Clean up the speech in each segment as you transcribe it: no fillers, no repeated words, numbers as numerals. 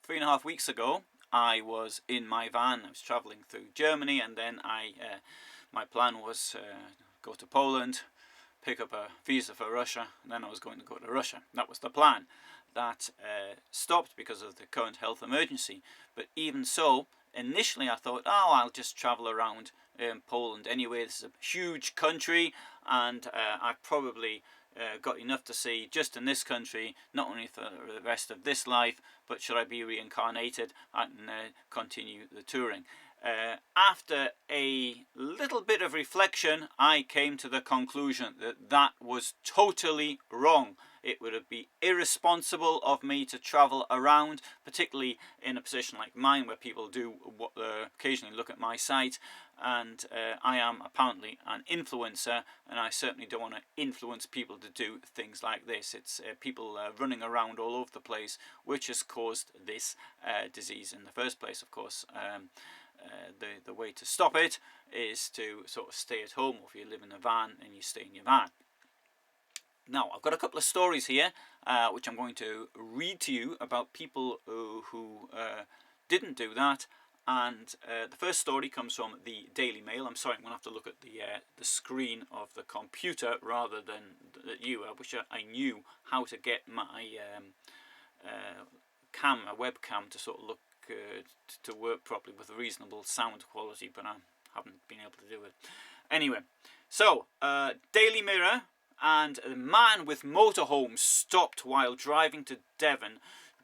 3.5 weeks ago, I was in my van. I was travelling through Germany, and then my plan was go to Poland, pick up a visa for Russia, and then I was going to go to Russia. That was the plan. That stopped because of the current health emergency. But even so, initially I thought, oh, I'll just travel around Poland anyway. This is a huge country, and I've probably got enough to see just in this country, not only for the rest of this life, but should I be reincarnated, I can continue the touring. After a little bit of reflection, I came to the conclusion that that was totally wrong. It would be irresponsible of me to travel around, particularly in a position like mine where people do occasionally look at my site, and I am apparently an influencer, and I certainly don't want to influence people to do things like this. It's people running around all over the place which has caused this disease in the first place, of course. The way to stop it is to sort of stay at home, or if you live in a van, and you stay in your van. Now, I've got a couple of stories here which I'm going to read to you about people who didn't do that. And the first story comes from the Daily Mail. I'm sorry, I'm going to have to look at the screen of the computer rather than you. I wish I knew how to get my webcam to sort of look to work properly with a reasonable sound quality, but I haven't been able to do it. Anyway, so Daily Mirror. And a man with motorhome stopped while driving to Devon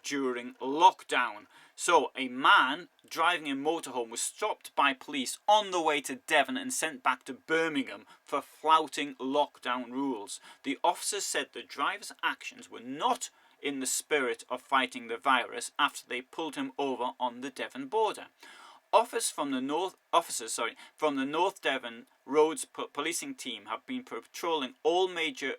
during lockdown. So a man driving a motorhome was stopped by police on the way to Devon and sent back to Birmingham for flouting lockdown rules. The officers said the driver's actions were not in the spirit of fighting the virus after they pulled him over on the Devon border. Officers from the North Devon Roads policing team have been patrolling all major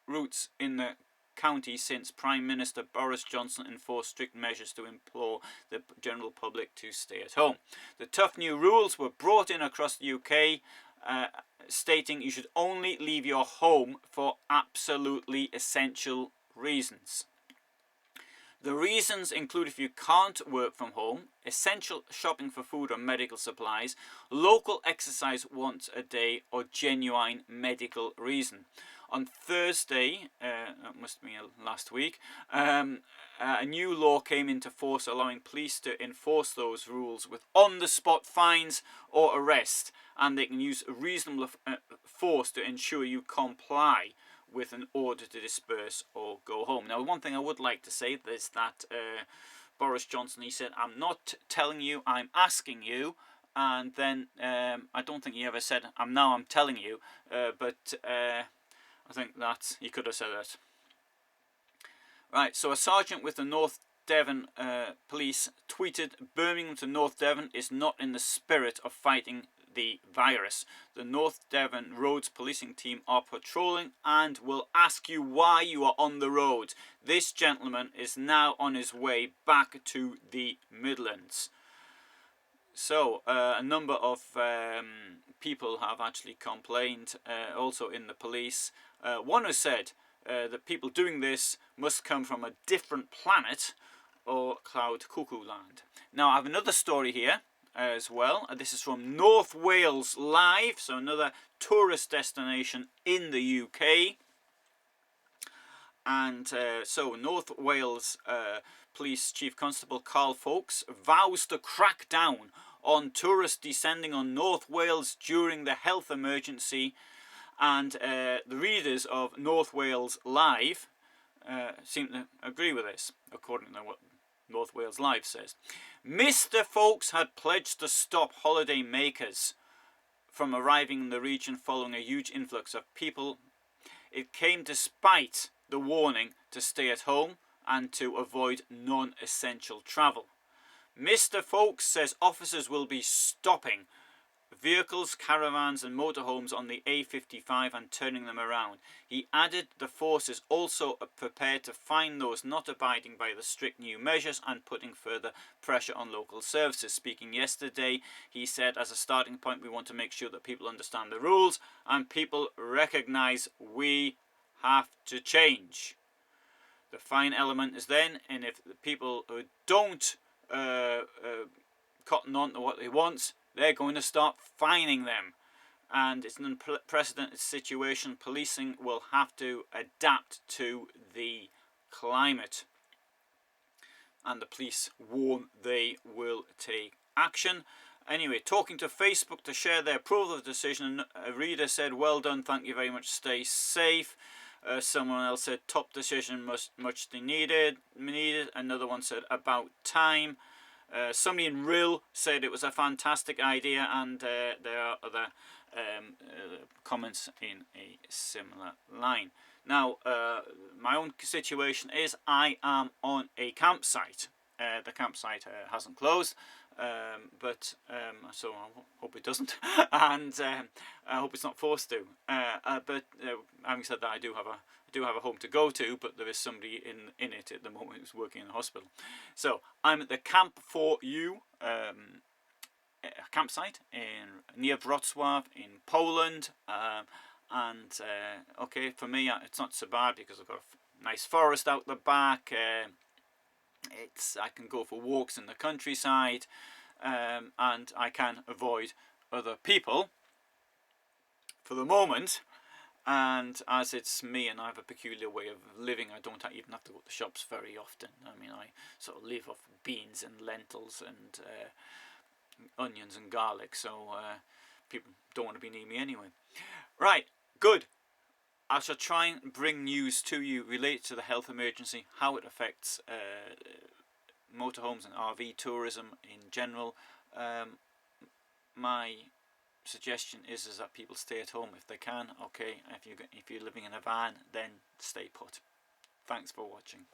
routes in the county since Prime Minister Boris Johnson enforced strict measures to implore the general public to stay at home. The tough new rules were brought in across the UK, stating you should only leave your home for absolutely essential reasons. The reasons include if you can't work from home, essential shopping for food or medical supplies, local exercise once a day, or genuine medical reason. On Thursday, that must have been last week, a new law came into force allowing police to enforce those rules with on-the-spot fines or arrest, and they can use reasonable force to ensure you comply with an order to disperse or go home. Now, one thing I would like to say is that Boris Johnson, he said, I'm not telling you, I'm asking you. And then I don't think he ever said, I'm telling you. But I think that he could have said that. Right, so a sergeant with the North Devon police tweeted, Birmingham to North Devon is not in the spirit of fighting the virus. The North Devon Roads policing team are patrolling and will ask you why you are on the road. This gentleman is now on his way back to the Midlands. So a number of people have actually complained, also in the police. One has said that people doing this must come from a different planet or cloud cuckoo land. Now I have another story here as well. This is from North Wales Live, so another tourist destination in the UK. And so North Wales Police Chief Constable Carl Fowkes vows to crack down on tourists descending on North Wales during the health emergency. And the readers of North Wales Live seem to agree with this, according to what North Wales Live says. Mr. Fowkes had pledged to stop holiday makers from arriving in the region following a huge influx of people. It came despite the warning to stay at home and to avoid non-essential travel. Mr. Fowkes says officers will be stopping vehicles, caravans and motorhomes on the A55 and turning them around. He added the force is also prepared to fine those not abiding by the strict new measures and putting further pressure on local services. Speaking yesterday, he said, as a starting point, we want to make sure that people understand the rules and people recognise we have to change. The fine element is then, and if the people who don't cotton on to what they want, they're going to start fining them. And it's an unprecedented situation. Policing will have to adapt to the climate. And the police warn they will take action. Anyway, talking to Facebook to share their approval of the decision, a reader said, "Well done, thank you very much, stay safe." Someone else said, "Top decision, much needed." Another one said, "About time." Somebody in Rill said it was a fantastic idea, and there are other comments in a similar line. Now, my own situation is I am on a campsite. The campsite hasn't closed, but so I hope it doesn't, and I hope it's not forced to. But having said that, I do have a home to go to, but there is somebody in it at the moment who's working in the hospital. So I'm at the Camp for You campsite near Wrocław in Poland, and okay, for me it's not so bad because I've got a nice forest out the back. I can go for walks in the countryside, and I can avoid other people for the moment. And as it's me and I have a peculiar way of living, I don't even have to go to the shops very often. I mean, I sort of live off beans and lentils and onions and garlic, so people don't want to be near me anyway. Right, good. I shall try and bring news to you related to the health emergency, how it affects motorhomes and RV tourism in general. My suggestion is that people stay at home if they can. Okay, if you're living in a van, then stay put. Thanks for watching.